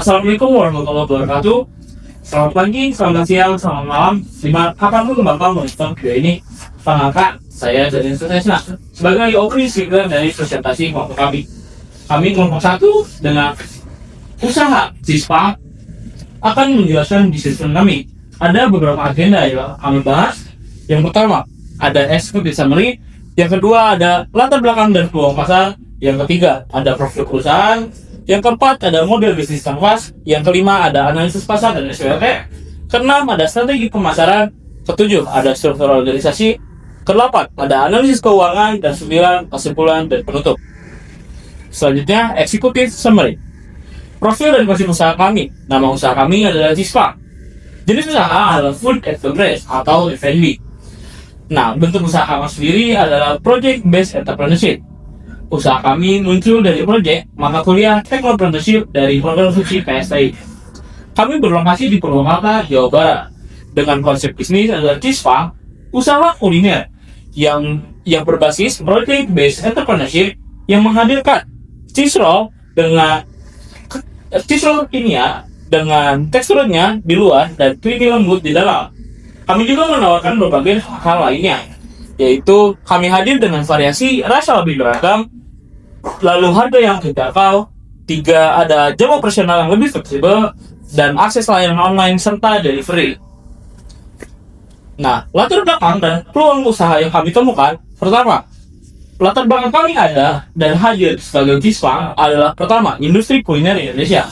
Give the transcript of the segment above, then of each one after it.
Assalamualaikum warahmatullahi wabarakatuh. Selamat pagi, selamat siang, selamat malam. Kapanpun Bapak menonton video ini, perkenalkan saya dari Sesna sebagai opening speaker dari presentasi kelompok kami. Kami kelompok 1 dengan usaha Cispa akan menjelaskan bisnis kami. Ada beberapa agenda yang kami bahas. Yang pertama, ada executive summary. Yang kedua, ada latar belakang dan peluang pasar. Yang ketiga, ada profil perusahaan. Yang keempat, ada model bisnis kanvas. Yang kelima, ada analisis pasar dan SWOT. Keenam, ada strategi pemasaran. Ketujuh, ada struktur organisasi. Kedelapan, ada analisis keuangan. Dan 9, kesimpulan dan penutup. Selanjutnya, executive summary. Profil dan konsep usaha kami. Nama usaha kami adalah Cispa. Jenis usaha adalah food and beverage atau F&B. Nah, bentuk usaha kami sendiri adalah project based entrepreneurship. Usaha kami muncul dari proyek mata kuliah Technopreneurship dari program suci PSTI. Kami berlokasi di Purwakarta, Jawa Barat. Dengan konsep bisnis adalah Cispa, usaha kuliner yang berbasis project based entrepreneurship yang menghadirkan cheese roll kimia dengan teksturnya di luar dan creamy lembut di dalam. Kami juga menawarkan berbagai hal lainnya, yaitu kami hadir dengan variasi rasa lebih beragam, lalu harga yang terjangkau, 3 ada jam operasional yang lebih fleksibel, dan akses layanan online serta delivery. Nah, latar belakang dan peluang usaha yang kami temukan. Pertama, latar belakang kami ada dan hadir sebagai Cispa adalah pertama, industri kuliner Indonesia.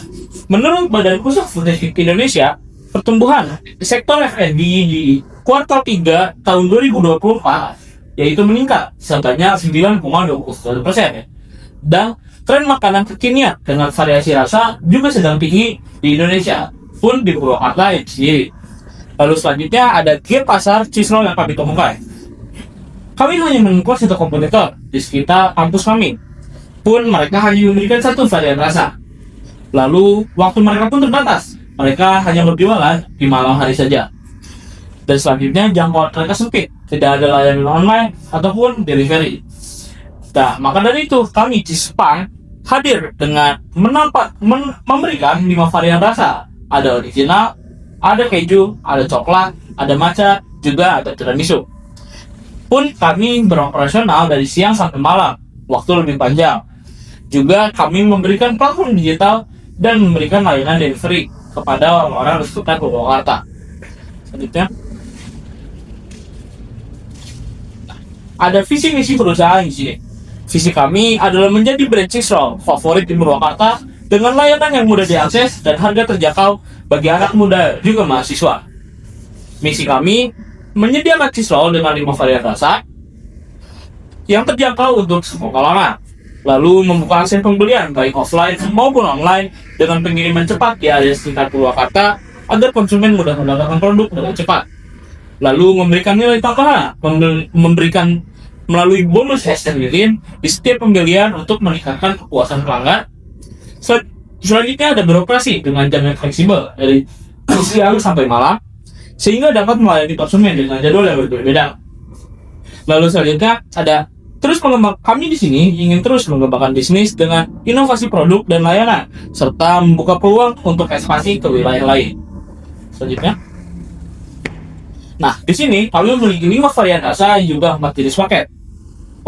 Menurut Badan Pusat Statistik Indonesia, pertumbuhan sektor F&B di kuartal 3 tahun 2024 yaitu meningkat sebanyak 9,21%. Dan tren makanan kekinian dengan variasi rasa juga sedang tinggi di Indonesia, pun di Purwakarta sendiri. Lalu selanjutnya ada gap pasar cheese roll yang kami temukan. Kami hanya menemukan satu kompetitor di sekitar kampus kami, pun mereka hanya memberikan satu varian rasa. Lalu waktu mereka pun terbatas, mereka hanya berjualan di malam hari saja. Dan selanjutnya jangkauan mereka sempit, tidak ada layanan online ataupun delivery. Nah, maka dari itu kami Cispa hadir dengan memberikan 5 varian rasa. Ada original, ada keju, ada coklat, ada matcha, juga ada tiramisu. Pun kami beroperasional dari siang sampai malam, waktu lebih panjang. Juga kami memberikan platform digital dan memberikan layanan delivery kepada orang-orang di sekitar Purwakarta. Selanjutnya, ada visi misi perusahaan di sini. Visi kami adalah menjadi brand cheese roll favorit di Purwakarta dengan layanan yang mudah diakses dan harga terjangkau bagi anak muda juga mahasiswa. Misi kami menyediakan cheese roll dengan 5 varian rasa yang terjangkau untuk semua kalangan. Lalu membuka akses pembelian baik offline maupun online dengan pengiriman cepat di area sekitar Purwakarta agar konsumen mudah mendapatkan produk dengan cepat. Lalu memberikan nilai tambahan, memberikan melalui bonus hashtag lilin di setiap pembelian untuk meningkatkan kepuasan pelanggan. Selanjutnya ada beroperasi dengan jam yang fleksibel dari siang sampai malam sehingga dapat melayani konsumen dengan jadwal yang berbeda. Lalu selanjutnya ada kami di sini ingin terus mengembangkan bisnis dengan inovasi produk dan layanan serta membuka peluang untuk ekspansi ke wilayah lain. Selanjutnya, nah di sini kami memiliki 5 varian rasa yang juga 4 jenis paket.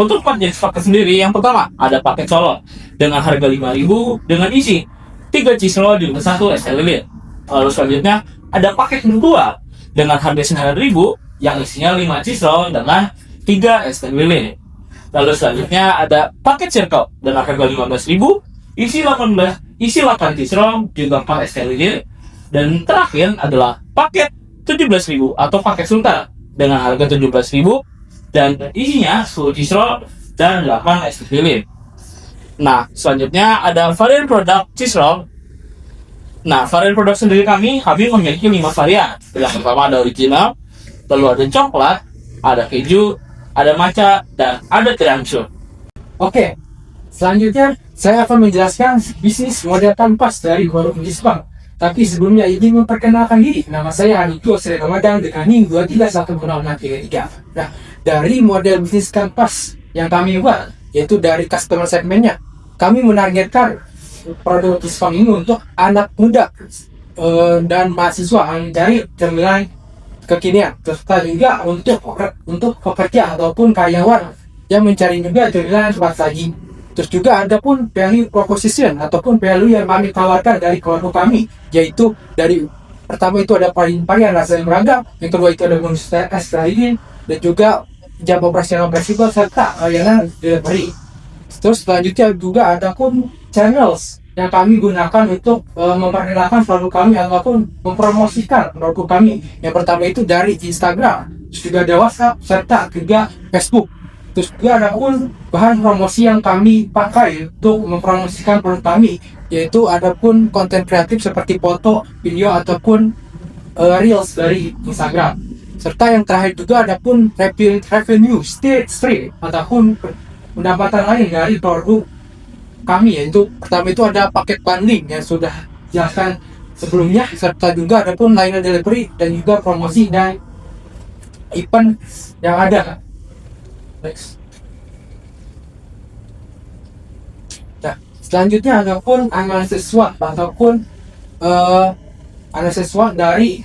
Untuk 4 jenis paket sendiri, yang pertama ada paket solo dengan harga 5.000 dengan isi 3 cheese roll dan 1 es teh lilin. Lalu selanjutnya ada paket kedua dengan harga 9.000 yang isinya 5 cheese roll dengan 3 es teh lilin. Lalu selanjutnya ada paket circle dengan harga 15.000 isi 8 cheese roll juga 4 es teh lilin. Dan terakhir adalah paket 17.000 atau paket sultan dengan harga 17.000 dan isinya 10 cheese roll dan 8 es teh lilin. Nah, selanjutnya ada varian produk cheese roll. Nah, varian produk sendiri kami memiliki 5 varian. Yang pertama ada original, lalu ada coklat, ada keju, ada matcha, dan ada tiramisu. Oke, selanjutnya saya akan menjelaskan bisnis model kanvas dari warung Cispa. Tapi sebelumnya ingin memperkenalkan diri. Nama saya Anito Sri Ramadan dengan NIM 2310633. Nah, dari model bisnis kanvas yang kami buat, yaitu dari customer segmennya, kami menargetkan produk Jepang ini untuk anak muda dan mahasiswa yang mencari cemilan kekinian, serta juga untuk pekerja ataupun karyawan yang mencari juga cemilan cepat saji. Terus juga ada pun value proposition ataupun value yang kami tawarkan dari produk kami, yaitu dari pertama itu ada varian rasa yang beragam, yang kedua itu ada bonus lain, dan juga jam operasional fleksibel serta layanan delivery. Terus selanjutnya juga ada pun channels yang kami gunakan untuk memperkenalkan produk kami ataupun mempromosikan produk kami. Yang pertama itu dari Instagram, terus juga ada WhatsApp serta juga Facebook. Terus juga ada pun bahan promosi yang kami pakai untuk mempromosikan produk kami, yaitu ada pun konten kreatif seperti foto, video ataupun reels dari Instagram. Serta yang terakhir juga ada pun revenue stream ataupun pendapatan lain dari produk kami, yaitu pertama itu ada paket bundling yang sudah jelaskan sebelumnya, serta juga ada pun layanan delivery dan juga promosi dan event yang ada. Next. Nah, selanjutnya ada pun analisis SWOT ataupun analisis SWOT dari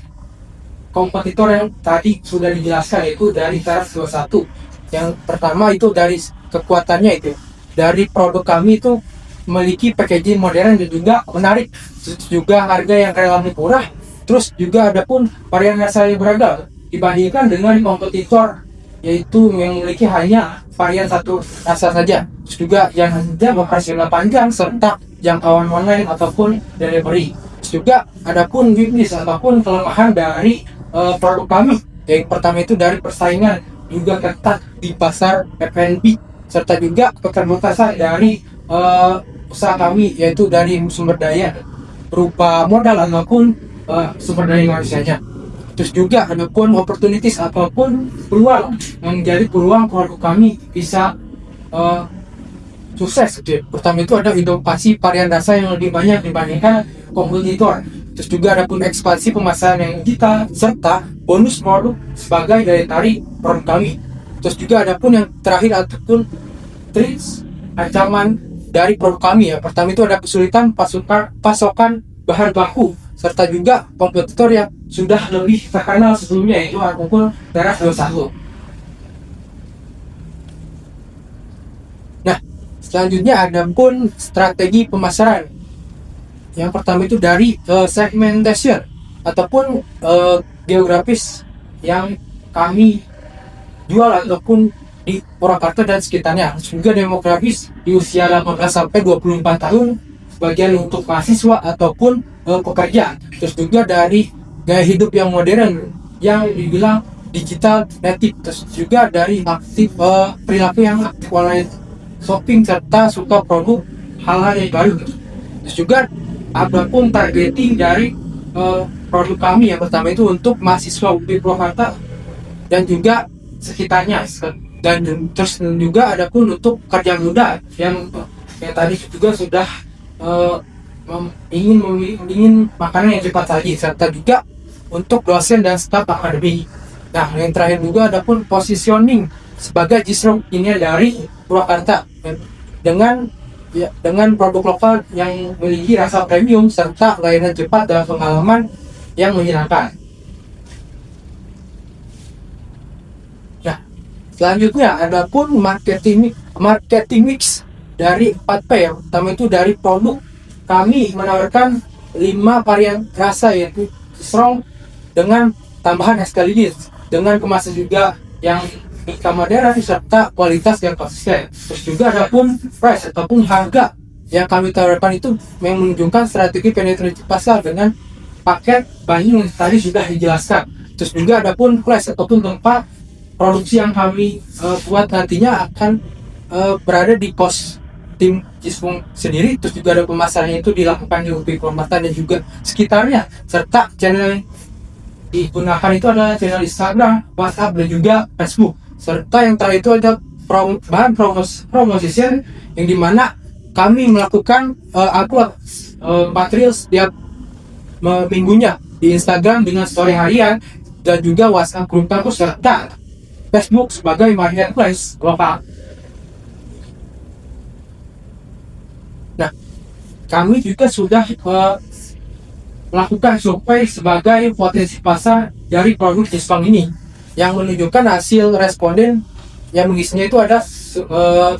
kompetitor yang tadi sudah dijelaskan, yaitu dari Teras 21. Yang pertama itu dari kekuatannya, itu dari produk kami itu memiliki packaging modern dan juga menarik, terus juga harga yang relatif murah, terus juga ada pun varian rasa yang beragam dibandingkan dengan kompetitor, yaitu yang memiliki hanya varian satu rasa saja. Terus juga yang hanya operasional panjang serta jangkauan online ataupun delivery. Terus juga ada pun weakness ataupun kelemahan dari produk kami. Yang pertama itu dari persaingan juga ketat di pasar F&B, serta juga keterbatasan dari usaha kami, yaitu dari sumber daya berupa modal ataupun sumber daya manusianya. Terus juga ada pun opportunities ataupun peluang yang menjadi peluang produk kami bisa sukses. Pertama itu ada inovasi varian rasa yang lebih banyak dibandingkan kompetitor. Terus juga ada pun ekspansi pemasaran yang digital serta bonus produk sebagai daya tarik produk kami. Terus juga ada pun yang terakhir ataupun threats ancaman dari produk kami. Ya, pertama itu ada kesulitan pasokan bahan baku, serta juga kompetitor yang sudah lebih terkenal sebelumnya, yaitu ataupun Teras 21. Nah, selanjutnya ada pun strategi pemasaran. Yang pertama itu dari segmentation ataupun geografis yang kami jual ataupun di Purwakarta dan sekitarnya. Juga demografis di usia 18 sampai 24 tahun, sebagian untuk mahasiswa ataupun pekerja. Terus juga dari gaya hidup yang modern yang dibilang digital native. Terus juga dari aktif perilaku yang aktif online shopping serta suka produk hal-hal yang baru. Terus juga ada pun targeting dari produk kami. Yang pertama itu untuk mahasiswa UPI Purwakarta dan juga sekitarnya. Dan terus juga ada pun untuk kerja muda yang tadi juga sudah ingin makanan yang cepat saji, serta juga untuk dosen dan staf akademik. Nah, yang terakhir juga ada pun positioning sebagai distro ini dari Purwakarta dengan produk lokal yang memiliki rasa premium serta layanan cepat dan pengalaman yang menyenangkan. Nah, selanjutnya ada pun marketing mix dari 4P. Yang pertama itu dari produk kami menawarkan 5 varian rasa, yaitu strong dengan tambahan es lilin, dengan kemasan juga yang modern serta kualitas yang konsisten. Terus juga ada pun price ataupun harga yang kami tawarkan itu menunjukkan strategi penetrasi pasar dengan paket banyak yang tadi sudah dijelaskan. Terus juga ada pun place ataupun tempat produksi yang kami buat nantinya akan berada di pos tim Jisung sendiri. Terus juga ada pemasarannya itu dilakukan di UPI Purwakarta dan juga sekitarnya, serta channel digunakan itu adalah channel Instagram, WhatsApp dan juga Facebook. Serta yang terakhir itu ada bahan promotion yang dimana kami melakukan upload material setiap minggunya di Instagram dengan story harian dan juga WhatsApp grup kampus serta Facebook sebagai marketplace lokal. Nah, kami juga sudah melakukan survei sebagai potensi pasar dari produk Jepang ini, yang menunjukkan hasil responden yang mengisinya itu ada 32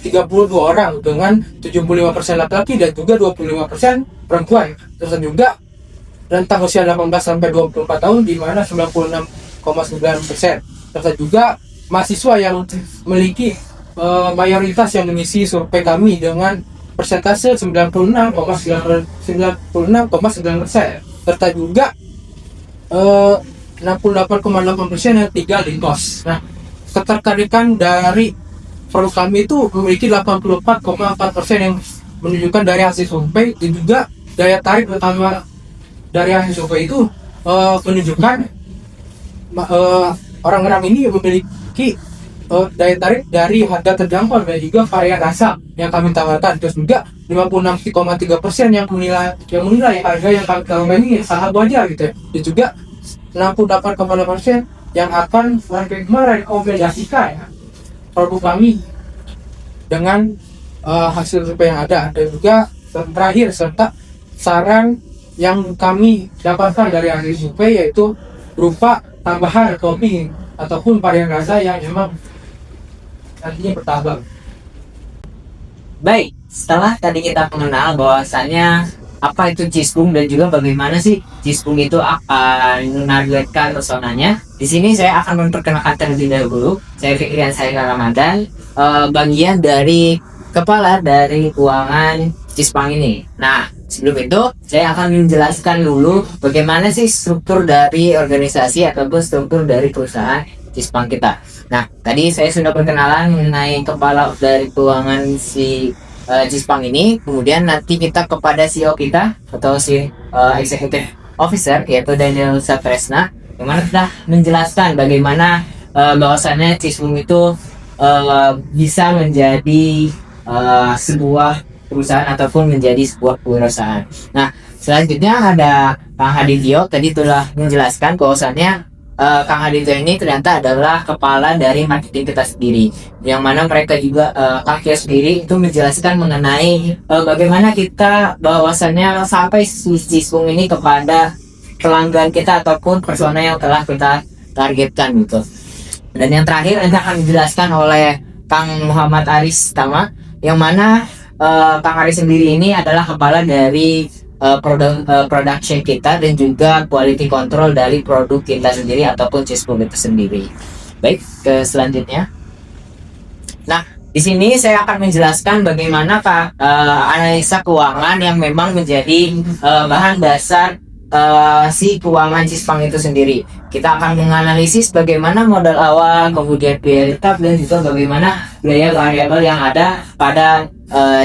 orang dengan 75% laki-laki dan juga 25% perempuan. Terus juga rentang usia 18 sampai 24 tahun di mana 96,9%. Terus juga mahasiswa yang memiliki mayoritas yang mengisi survei kami dengan persentase 96,9%. Serta juga 68,8% yang tinggal di kos. Nah, ketertarikan dari produk kami itu memiliki 84,4% yang menunjukkan dari hasil survei, dan juga daya tarik utama dari hasil survei itu menunjukkan orang-orang ini memiliki daya tarik dari harga terjangkau dan juga varian rasa yang kami tawarkan. Terus juga 56,3% yang menilai harga yang kami tawarkan ini sangat wajar gitu ya. Dan juga 68,8% yang akan merekomendasikan produk kami dengan hasil survei yang ada. Dan juga terakhir, serta saran yang kami dapatkan dari hasil survei yaitu berupa tambahan topping ataupun varian rasa yang memang nantinya bertambah. Baik, setelah tadi kita mengenal bahwasannya apa itu Cisbung dan juga bagaimana sih Cisbung itu akan menargetkan personanya. Di sini saya akan memperkenalkan terlebih dahulu. Saya Fikrian Saira Ramadan, bagian dari kepala dari keuangan Cispang ini. Nah, sebelum itu saya akan menjelaskan dulu bagaimana sih struktur dari organisasi ataupun struktur dari perusahaan Cispang kita. Nah, tadi saya sudah perkenalan mengenai kepala dari keuangan si Cispang ini. Kemudian nanti kita kepada CEO kita atau si Executive Officer yaitu Daniel Satresna, yang mana sudah menjelaskan bagaimana bahwasannya Cispang itu bisa menjadi sebuah perusahaan ataupun menjadi sebuah perusahaan. Nah, selanjutnya ada Kang Hadityo. Tadi telah menjelaskan bahwasannya Kang Hadityo ini ternyata adalah kepala dari marketing kita sendiri, yang mana mereka juga Kang Kio sendiri itu menjelaskan mengenai bagaimana kita bahwasannya sampai Cispung ini kepada pelanggan kita ataupun persona yang telah kita targetkan gitu. Dan yang terakhir nanti akan dijelaskan oleh Kang Muhammad Aris Tama, yang mana Kang Aris sendiri ini adalah kepala dari production kita dan juga quality control dari produk kita sendiri ataupun Cispung itu sendiri. Baik, ke selanjutnya. Nah, di sini saya akan menjelaskan bagaimana analisa keuangan yang memang menjadi bahan dasar si keuangan Cispang itu sendiri. Kita akan menganalisis bagaimana modal awal, kemudian biaya tetap, dan juga bagaimana biaya variabel yang ada pada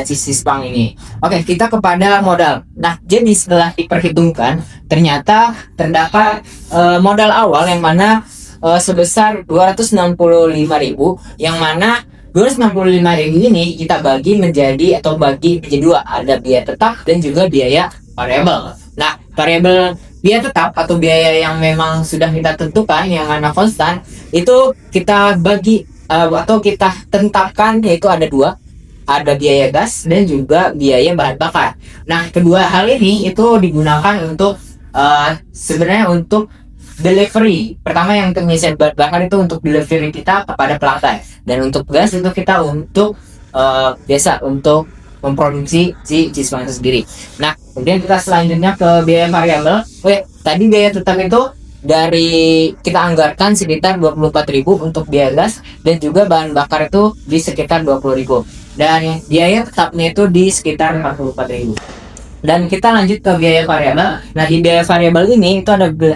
Cispang ini. Oke, kita kepada modal. Nah, jadi setelah diperhitungkan, ternyata terdapat modal awal yang mana sebesar 265.000, yang mana 265.000 ini kita bagi menjadi dua, ada biaya tetap dan juga biaya variabel. Nah, variabel biaya tetap atau biaya yang memang sudah kita tentukan yang mana konstan itu kita bagi atau kita tentukan, yaitu ada dua, ada biaya gas dan juga biaya bahan bakar. Nah, kedua hal ini itu digunakan untuk sebenarnya untuk delivery. Pertama yang pengisian bahan bakar itu untuk delivery kita kepada pelanggan, dan untuk gas itu kita untuk biasa untuk memproduksi si Cispang itu sendiri. Nah, kemudian kita selanjutnya ke biaya variabel. Oke, tadi biaya tetap itu dari kita anggarkan sekitar 24.000 untuk biaya gas dan juga bahan bakar itu di sekitar 20.000, dan biaya tetapnya itu di sekitar 44.000. Dan kita lanjut ke biaya variabel. Nah, di biaya variabel ini itu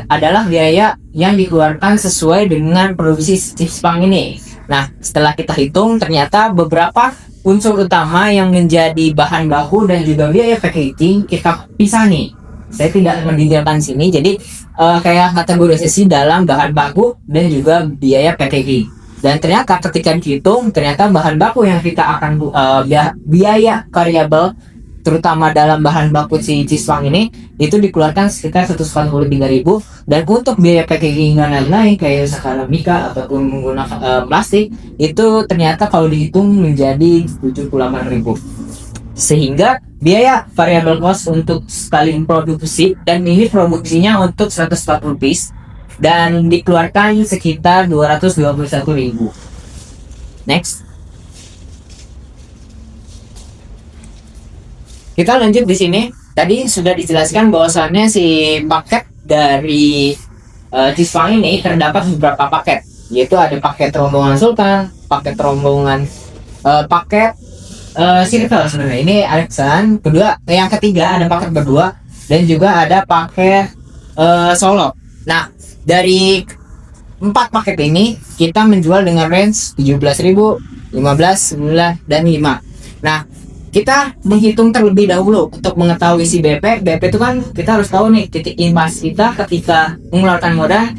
adalah biaya yang dikeluarkan sesuai dengan produksi Cispang ini. Nah, setelah kita hitung ternyata beberapa unsur utama yang menjadi bahan baku dan juga biaya packaging kita pisah nih. Saya tidak mendetailkan sini, jadi kayak kategorisasi dalam bahan baku dan juga biaya packaging. Dan ternyata ketika dihitung, ternyata bahan baku yang kita akan biaya variabel terutama dalam bahan baku si Cispang ini itu dikeluarkan sekitar 143.000, dan untuk biaya packaging dan lain-lain kayak skala mika ataupun menggunakan plastik itu ternyata kalau dihitung menjadi 78.000. Sehingga biaya variable cost untuk sekali produksi, dan ini produksinya untuk 140 piece dan dikeluarkan sekitar 221.000. Next. Kita lanjut di sini. Tadi sudah dijelaskan bahwasannya si paket dari Cheesepang ini terdapat beberapa paket, yaitu ada paket rombongan Sultan, paket rombongan paket circle sebenarnya. Ini ada pesan kedua, yang ketiga ada paket berdua, dan juga ada paket solo. Nah, dari 4 paket ini kita menjual dengan range 17.000, 15, 9, dan 5. Nah, kita menghitung terlebih dahulu untuk mengetahui si BP. BP itu kan kita harus tahu nih titik imbas kita ketika mengeluarkan modal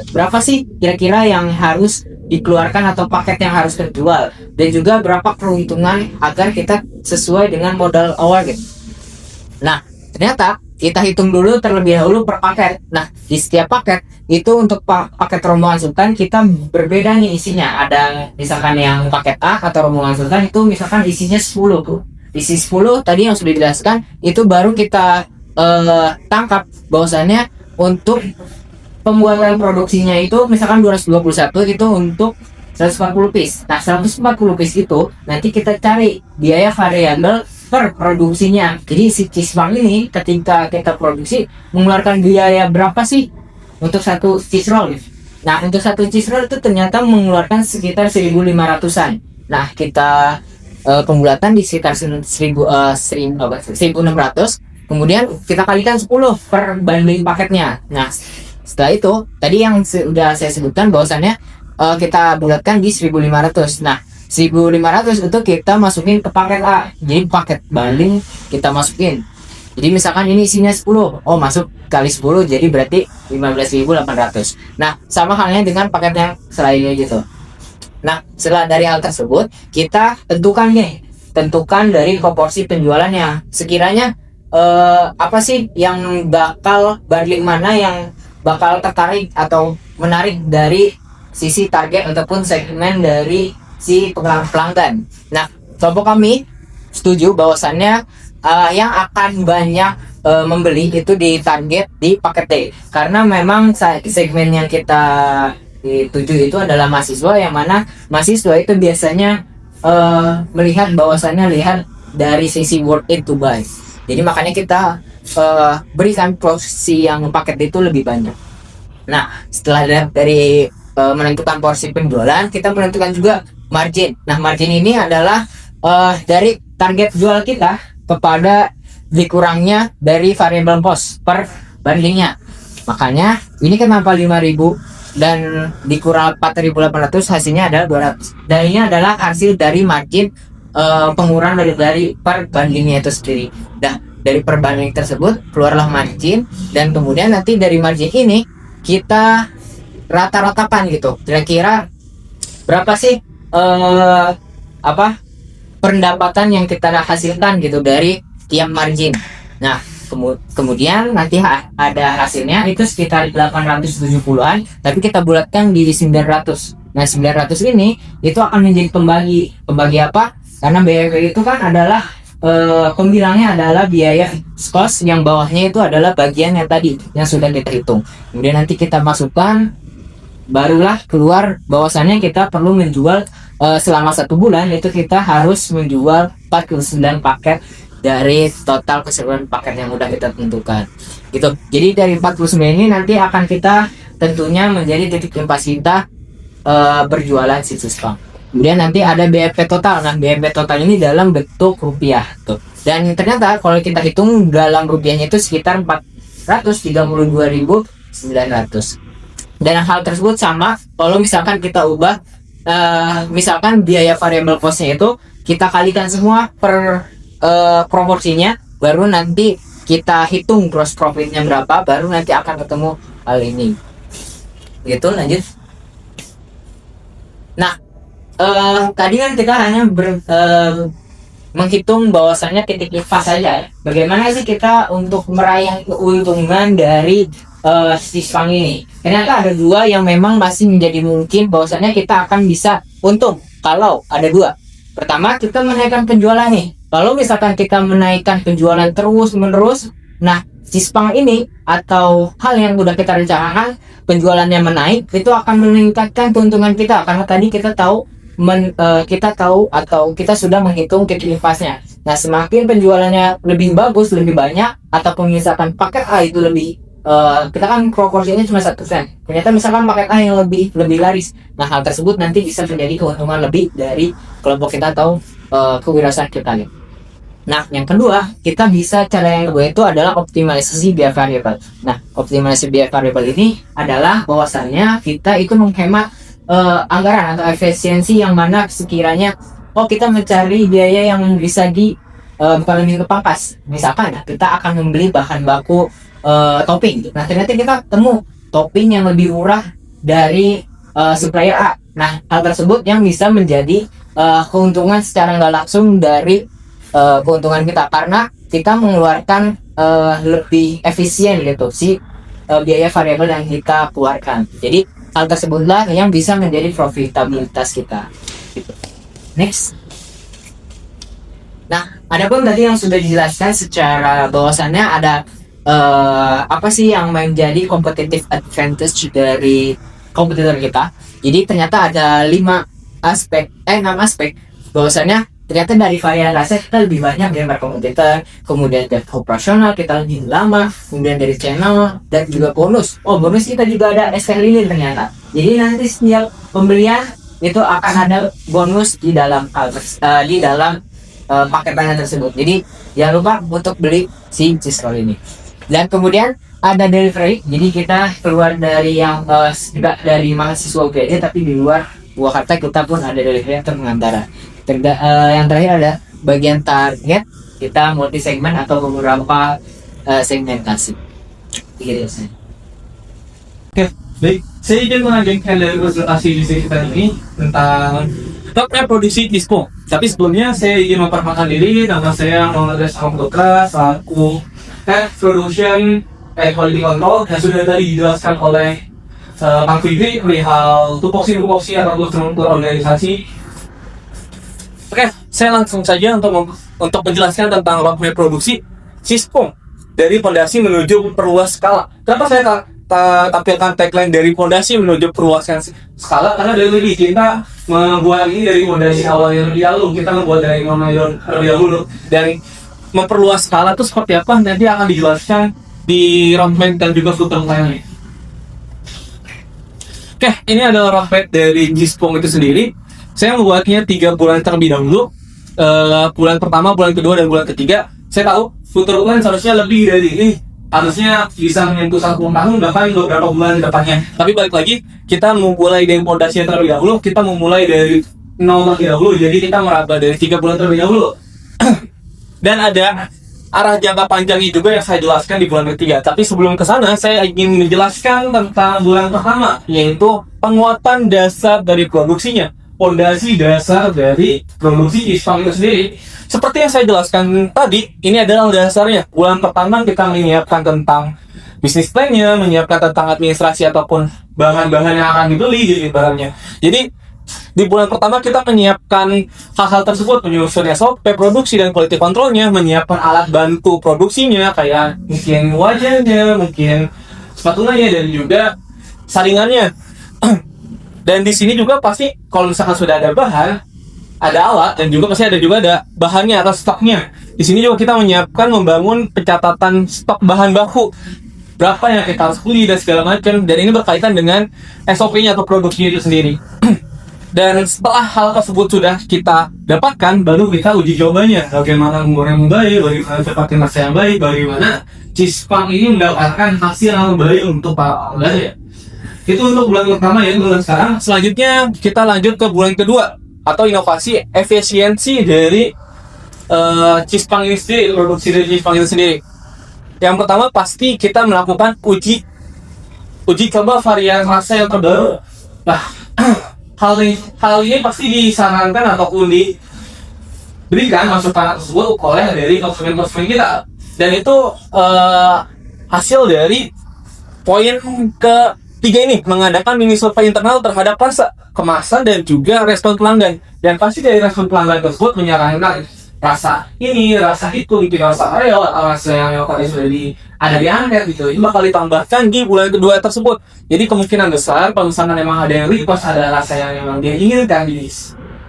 berapa sih kira-kira yang harus dikeluarkan atau paket yang harus terjual, dan juga berapa perhitungan agar kita sesuai dengan modal awal gitu. Nah, ternyata kita hitung dulu terlebih dahulu per paket. Nah, di setiap paket itu untuk paket rombongan Sultan kita berbeda nih isinya. Ada misalkan yang paket A atau rombongan Sultan itu misalkan isinya 10 tuh. Isi 10 tadi yang sudah dijelaskan itu baru kita tangkap bahwasannya untuk pembuatan produksinya itu misalkan 221 itu untuk 140 piece. Nah, 140 piece itu nanti kita cari biaya variabel per produksinya. Jadi si Cheesepang ini ketika kita produksi mengeluarkan biaya berapa sih untuk satu cheese roll? Nah, untuk satu cheese roll itu ternyata mengeluarkan sekitar 1.500-an. Nah, kita pembulatan di sekitar 1.600. Kemudian kita kalikan 10 per bundling paketnya. Nah, setelah itu tadi yang sudah saya sebutkan bahwasannya kita bulatkan di 1.500. Nah, 1.500 itu kita masukin ke paket A. Jadi paket bundling kita masukin. Jadi misalkan ini isinya 10, oh masuk kali 10 jadi berarti 15.800. Nah, sama halnya dengan paket yang selainnya gitu. Nah, setelah dari hal tersebut kita tentukan dari proporsi penjualannya. Sekiranya apa sih yang bakal bundling mana yang bakal tertarik atau menarik dari sisi target ataupun segmen dari si pelanggan. Nah, kelompok kami setuju bahwasannya yang akan banyak membeli itu di target di paket D, karena memang segmen yang kita tuju itu adalah mahasiswa, yang mana mahasiswa itu biasanya melihat bahwasannya lihat dari sisi worth it to buy. Jadi makanya kita berikan porsi yang paket D itu lebih banyak. Nah, setelah dari menentukan porsi penjualan, kita menentukan juga margin. Nah, margin ini adalah dari target jual kita kepada dikurangnya dari variable cost per bundlingnya. Makanya ini kenapa 5.000 dan dikurang 4.800 hasilnya adalah 200. Dan ini adalah hasil dari margin pengurangan dari per bundlingnya itu sendiri. Nah, dari per bundling tersebut keluarlah margin, dan kemudian nanti dari margin ini kita rata-ratakan gitu. Kira-kira berapa sih pendapatan yang kita hasilkan gitu dari tiap margin. Nah, kemudian nanti ada hasilnya itu sekitar 870-an, tapi kita bulatkan di 900. Nah, 900 ini itu akan menjadi pembagi apa? Karena BFP itu kan adalah pembilangnya adalah biaya cost, yang bawahnya itu adalah bagian yang tadi yang sudah kita hitung. Kemudian nanti kita masukkan, barulah keluar bahwasannya kita perlu menjual selama 1 bulan itu kita harus menjual 49 paket dari total keseluruhan paket yang udah kita tentukan gitu. Jadi dari 49 ini nanti akan kita tentunya menjadi titik impas kita berjualan si Cheesepang. Kemudian nanti ada BFP total. Nah, BFP total ini dalam bentuk rupiah tuh. Dan ternyata kalau kita hitung dalam rupiahnya itu sekitar 432.900. Dan hal tersebut sama kalau misalkan kita ubah misalkan biaya variable cost-nya itu kita kalikan semua per proporsinya, baru nanti kita hitung gross profit-nya berapa, baru nanti akan ketemu hal ini gitu. Lanjut. Nah, tadi kan kita hanya menghitung bahwasannya titik impas saja. Bagaimana sih kita untuk meraih keuntungan dari Cheesepang ini? Ternyata ada 2 yang memang masih menjadi mungkin bahwasannya kita akan bisa untung kalau ada 2. Pertama, kita menaikkan penjualan nih. kalau misalkan kita menaikkan penjualan terus menerus, nah Cispang ini atau hal yang udah kita rencanakan penjualannya menaik, itu akan meningkatkan keuntungan kita karena tadi kita tahu kita tahu atau kita sudah menghitung kekilifasnya. Nah, semakin penjualannya lebih bagus, lebih banyak, ataupun misalkan paket A itu lebih kita kan proporsinya cuma 1%. Ternyata misalkan paket A yang lebih laris. Nah, hal tersebut nanti bisa menjadi keuntungan lebih dari kelompok kita atau kewirausahaan kita gitu. Nah, yang kedua, kita bisa cara yang kedua itu adalah optimalisasi biaya variabel. Nah, optimalisasi biaya variabel ini adalah bahwasannya kita itu menghemat anggaran atau efisiensi yang mana sekiranya kita mencari biaya yang bisa bukan lebih kepangkas. Misalkan kita akan membeli bahan baku topping. Nah, ternyata kita temu topping yang lebih murah dari supplier A. Nah, hal tersebut yang bisa menjadi keuntungan secara nggak langsung dari keuntungan kita karena kita mengeluarkan lebih efisien gitu biaya variabel yang kita keluarkan. Jadi hal tersebutlah yang bisa menjadi profitabilitas kita. Gitu. Next. Nah, adapun tadi yang sudah dijelaskan secara bahwasannya ada apa sih yang menjadi competitive advantage dari kompetitor kita. Jadi ternyata ada 6 aspek bahwasannya ternyata dari varian rasa kita lebih banyak dari kompetitor, kemudian dari operasional kita lebih lama, kemudian dari channel dan juga bonus. Bonus kita juga ada SK lilin ternyata. Jadi nanti setiap pembelian itu akan ada bonus di dalam paketannya tersebut. Jadi jangan lupa untuk beli si cheese roll ini. Dan kemudian ada delivery. Jadi kita keluar dari yang tidak dari mahasiswa UPD tapi di luar Purwakarta kita pun ada delivery atau pengantara. Yang terakhir ada bagian target, kita multi segmen atau beberapa segmentasi. Gitu. Oke, baik. Saya ingin melanjutkan dari presentasi kita ini tentang topnya produksi Cispung. Tapi sebelumnya saya ingin memperkenalkan diri. Nama saya Muhammad Rizal Putra, selaku Head Production and Quality Control yang sudah tadi dijelaskan oleh Kang Fidri perihal tupoksi atau struktur organisasi. Oke, saya langsung saja untuk menjelaskan tentang roadmap produksi Cispung dari fondasi menuju perluas skala. Kenapa saya tampilkan tagline dari fondasi menuju perluasan skala? Karena dari kita membuat ini dari fondasi awal yang lebih dahulu, kita membuat dari yang lebih dahulu dan memperluas skala itu seperti apa nanti akan dijelaskan di roadmap dan juga footer lainnya. Oke, ini adalah roadmap dari Cispung itu sendiri. Saya membuatnya 3 bulan terlebih dahulu. Bulan pertama, bulan kedua, dan bulan ketiga. Saya tahu future plan seharusnya lebih dari ini. Harusnya bisa menyentuh 1 tahun, bahkan beberapa bulan depannya. Tapi balik lagi, kita memulai dari fondasi yang terlebih dahulu. Kita memulai dari 0 terlebih dahulu. Jadi kita meraba dari 3 bulan terlebih dahulu. Dan ada arah jangka panjangnya juga yang saya jelaskan di bulan ketiga. Tapi sebelum ke sana, saya ingin menjelaskan tentang bulan pertama, yaitu penguatan dasar dari produksinya. Fondasi dasar dari produksi Cispang itu sendiri. Seperti yang saya jelaskan tadi, ini adalah dasarnya. Bulan pertama kita menyiapkan tentang bisnis plan-nya, menyiapkan tentang administrasi ataupun bahan-bahan yang akan dibeli gitu barangnya. Jadi di bulan pertama kita menyiapkan hal-hal tersebut, menyusun SOP produksi dan quality control-nya, menyiapkan alat bantu produksinya kayak mungkin wajahnya, mungkin spatulanya dan juga saringannya. Dan di sini juga pasti kalau misalkan sudah ada bahan, ada alat dan juga pasti ada bahannya atau stoknya. Di sini juga kita menyiapkan membangun pencatatan stok bahan baku. Berapa yang kita harus beli dan segala macam, dan ini berkaitan dengan SOP-nya atau produksinya itu sendiri. Dan setelah hal tersebut sudah kita dapatkan, baru kita uji cobanya. Bagaimana umur yang baik, bagaimana cepatnya rasa yang baik, bagaimana Cispang ini mendapatkan hasil yang baik untuk para pelanggan. Itu untuk bulan pertama ya, bulan sekarang. Selanjutnya kita lanjut ke bulan kedua atau inovasi efisiensi dari Cispang ini sendiri, produksi dari Cispang itu sendiri. Yang pertama pasti kita melakukan uji coba varian rasa yang terbaru. Nah, hal ini pasti disarankan ataupun diberikan masukan tersebut oleh dari konsumen kita. Dan itu hasil dari poin ketiga ini, mengadakan mini survei internal terhadap rasa, kemasan, dan juga respon pelanggan. Dan pasti dari respon pelanggan tersebut menyarankan rasa ini, rasa itu, gitu, rasa real, rasa yang tadi sudah ada di angket gitu. Ini bakal ditambahkan di bulan kedua tersebut. Jadi kemungkinan besar kalau misalkan memang ada yang request ada rasa yang memang dia inginkan di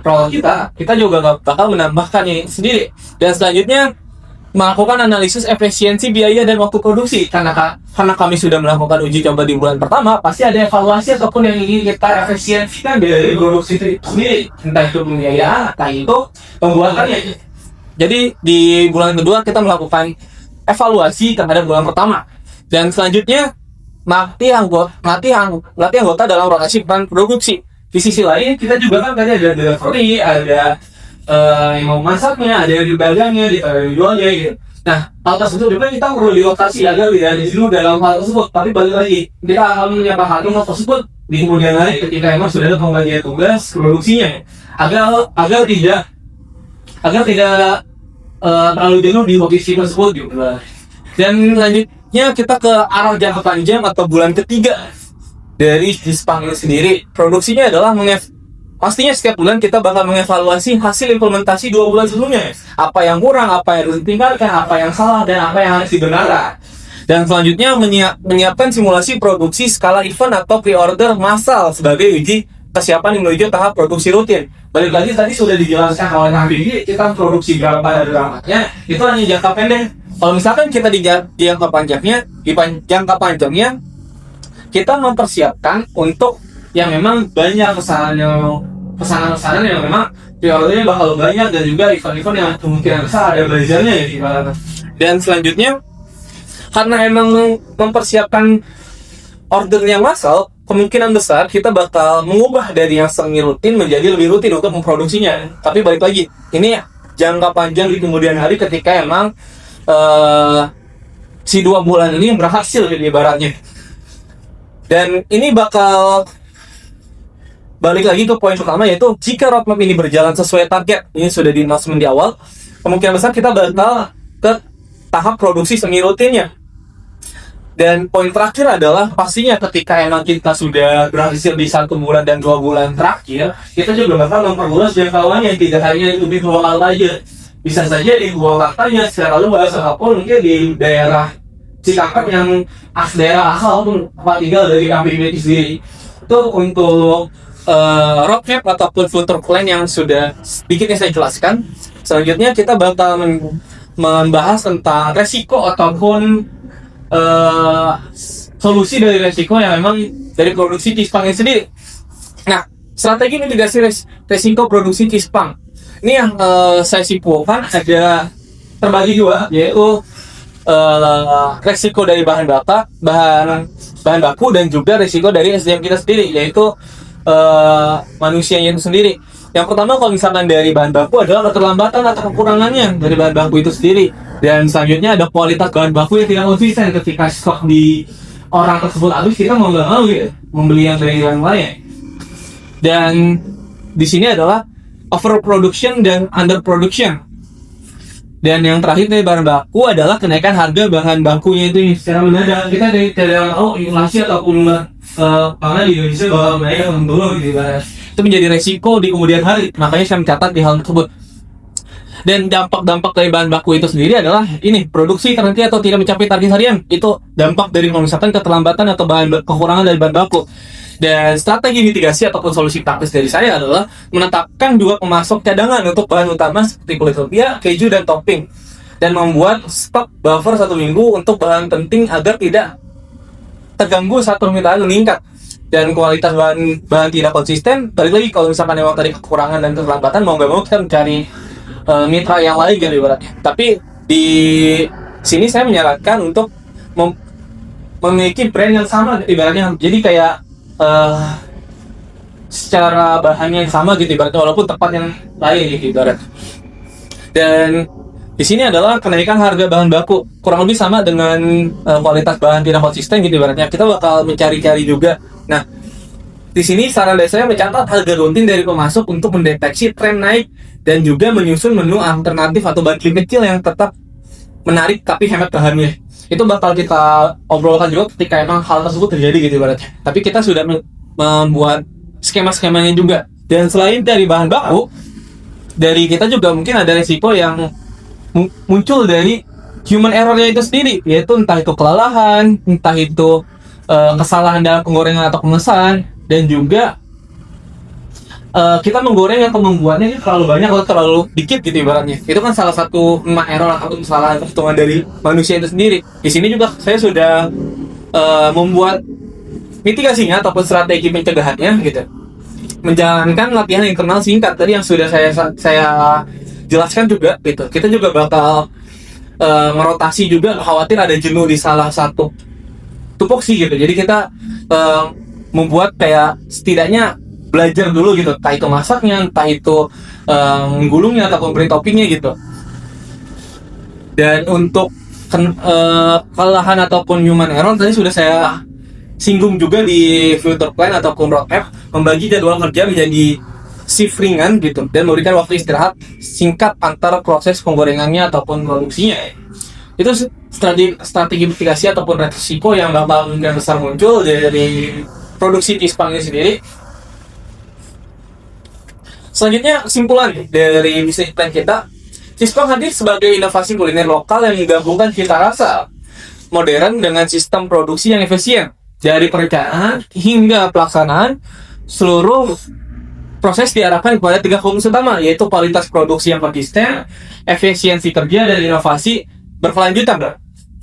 roll kita juga nggak bakal menambahkan ini sendiri. Dan selanjutnya melakukan analisis efisiensi biaya dan waktu produksi. Karena kami sudah melakukan uji coba di bulan pertama, pasti ada evaluasi ataupun yang ingin kita efisiensikan dari produksi itu sendiri, entah itu pembiayaan, entah itu pembuatannya. Jadi di bulan kedua kita melakukan evaluasi terhadap bulan pertama, dan selanjutnya melatih anggota dalam rotasi peran produksi. Di sisi lain kita juga kan tadi ada delivery, ada yang mau masaknya, ada yang dibagangnya, dijualnya gitu. Nah, hal tersebut juga kita perlu dirotasi agar tidak di dulu dalam hal tersebut. Tapi balik lagi, kita akan menyapa hal tersebut di kemudian hari ketika emang sudah ada pembagian tugas produksinya, agar tidak terlalu jenuh di posisi tersebut juga. Dan selanjutnya kita ke arah jangka panjang atau bulan ketiga dari Jepang itu sendiri. Produksinya adalah pastinya setiap bulan kita bakal mengevaluasi hasil implementasi 2 bulan sebelumnya. Apa yang kurang, apa yang harus ditingkatkan, apa yang salah, dan apa yang harus dibenarkan. Dan selanjutnya menyiapkan simulasi produksi skala event atau pre-order massal sebagai uji kesiapan menuju tahap produksi rutin. Balik lagi tadi sudah dijelaskan oleh Nabi, kita produksi berapa dalamnya itu hanya jangka pendek. Kalau misalkan kita di jangka panjangnya kita mempersiapkan untuk yang memang banyak pesanan yang memang pre-ordernya bakal banyak, dan juga event-event yang kemungkinan besar ada belajarnya ya. Dan selanjutnya karena emang mempersiapkan order yang massal, kemungkinan besar kita bakal mengubah dari yang semi rutin menjadi lebih rutin untuk memproduksinya. Tapi balik lagi, ini jangka panjang di kemudian hari ketika emang si 2 bulan ini berhasil di ibaratnya. Dan ini bakal balik lagi ke poin pertama, yaitu jika roadmap ini berjalan sesuai target, ini sudah di announcement di awal, kemungkinan besar kita bakal ke tahap produksi semi rutinnya. Dan poin terakhir adalah pastinya ketika emang kita sudah berhasil di 1 bulan dan 2 bulan terakhir, kita juga bakal memperluas jangkauannya, tidak hanya itu di Purwakarta aja. Bisa saja di Purwakartanya secara luas, ataupun mungkin di daerah Cikampek yang daerah asal pun tinggal dari kami itu sendiri. Itu untuk roadmap ataupun future plan yang sudah sedikit saya jelaskan. Selanjutnya kita bakal membahas tentang resiko ataupun solusi dari resiko yang memang dari produksi Cispang sendiri. Nah, strategi mitigasi resiko produksi Cispang ini yang saya simpulkan ada terbagi 2, yaitu resiko dari bahan baku dan juga resiko dari SDM kita sendiri, yaitu manusianya itu sendiri. Yang pertama, kalau misalkan dari bahan baku adalah keterlambatan atau kekurangannya dari bahan baku itu sendiri. Dan selanjutnya ada kualitas bahan baku yang tidak konsisten. Ketika stok di orang tersebut habis, kita mau nggak mau gitu, membeli yang dari yang lain. Dan di sini adalah overproduction dan underproduction. Dan yang terakhir dari bahan baku adalah kenaikan harga bahan bakunya itu secara mendadak. Kita tidak tahu inflasi ataupun karena di Indonesia bakal naik dulu gitu kan. Itu menjadi resiko di kemudian hari. Makanya saya mencatat di hal tersebut. Dan dampak dari bahan baku itu sendiri adalah ini, produksi terhenti atau tidak mencapai target harian. Itu dampak dari misalkan keterlambatan atau kekurangan dari bahan baku. Dan strategi mitigasi ataupun solusi praktis dari saya adalah menetapkan 2 pemasok cadangan untuk bahan utama seperti kulit lumpia, keju, dan topping, dan membuat stok buffer 1 minggu untuk bahan penting agar tidak terganggu saat permintaan meningkat. Dan kualitas bahan tidak konsisten, balik lagi kalau misalkan memang tadi kekurangan dan keterlambatan, mau nggak mau kita mencari mitra yang lain gitu ibaratnya. Tapi di sini saya menyarankan untuk memiliki brand yang sama ibaratnya. Jadi kayak secara bahannya yang sama gitu ibaratnya, walaupun tempat yang lain gitu ibarat. Dan di sini adalah kenaikan harga bahan baku kurang lebih sama dengan kualitas bahan tidak konsisten gitu ibaratnya. Kita bakal mencari-cari juga. Nah, di sini saran dari saya mencatat harga rutin dari pemasok untuk mendeteksi tren naik dan juga menyusun menu alternatif atau bahan kecil yang tetap menarik tapi hemat bahannya. Itu bakal kita obrolkan juga ketika emang hal tersebut terjadi gitu ibaratnya. Tapi kita sudah membuat skema-skemanya juga. Dan selain dari bahan baku, dari kita juga mungkin ada resiko yang muncul dari human errornya itu sendiri, yaitu entah itu kelelahan, entah itu kesalahan dalam penggorengan atau pemesan, dan juga kita menggoreng atau membuatnya terlalu banyak atau terlalu dikit gitu ibaratnya. Itu kan salah satu error atau kesalahan perhitungan dari manusia itu sendiri. Di sini juga saya sudah membuat mitigasinya ataupun strategi pencegahannya gitu. Menjalankan latihan internal singkat tadi yang sudah saya jelaskan juga gitu. Kita juga bakal merotasi juga, khawatir ada jenuh di salah satu tupoksi gitu. Jadi kita membuat kayak setidaknya belajar dulu gitu, entah itu masaknya, entah itu menggulungnya ataupun beri toppingnya gitu. Dan untuk kelelahan ataupun human error tadi sudah saya singgung juga di future plan ataupun roadmap, membagi jadwal kerja menjadi shift ringan gitu dan memberikan waktu istirahat singkat antara proses penggorengannya ataupun produksinya. Itu strategi mitigasi ataupun resiko yang bakal kemungkinan besar muncul dari produksi cheese punk ini sendiri. Selanjutnya, kesimpulan dari bisnis plan kita, cheese punk hadir sebagai inovasi kuliner lokal yang menggabungkan cita rasa modern dengan sistem produksi yang efisien. Dari perencanaan hingga pelaksanaan, seluruh proses diarahkan kepada 3 fokus utama, yaitu kualitas produksi yang konsisten, efisiensi kerja, dan inovasi berkelanjutan, bro.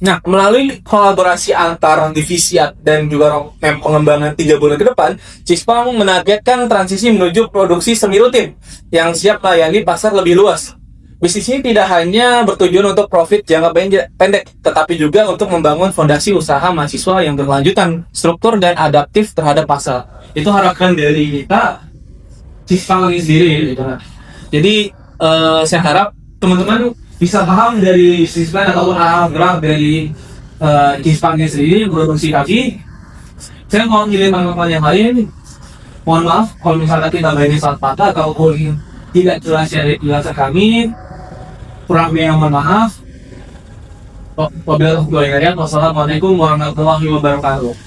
Nah, melalui kolaborasi antar divisi dan juga pengembangan 3 bulan ke depan, cheese punk menargetkan transisi menuju produksi semi rutin yang siap melayani pasar lebih luas. Bisnis ini tidak hanya bertujuan untuk profit jangka pendek, tetapi juga untuk membangun fondasi usaha mahasiswa yang berkelanjutan, struktur, dan adaptif terhadap pasar. Itu harapan dari kita, cheese punk ini sendiri. Gitu. Jadi, saya harap teman-teman bisa paham dari bisnis plan ataupun hal gerak dari cheese punk ini sendiri, produksi kami. Saya mau ngirim tanggapan yang lain. Mohon maaf kalau misalnya kita banyak saat patah ataupun tidak jelas dari penjelasan kami. Kurang lebih yang mohon maaf. Wabillahi taufiq wal hidayah. Wassalamualaikum warahmatullahi wabarakatuh.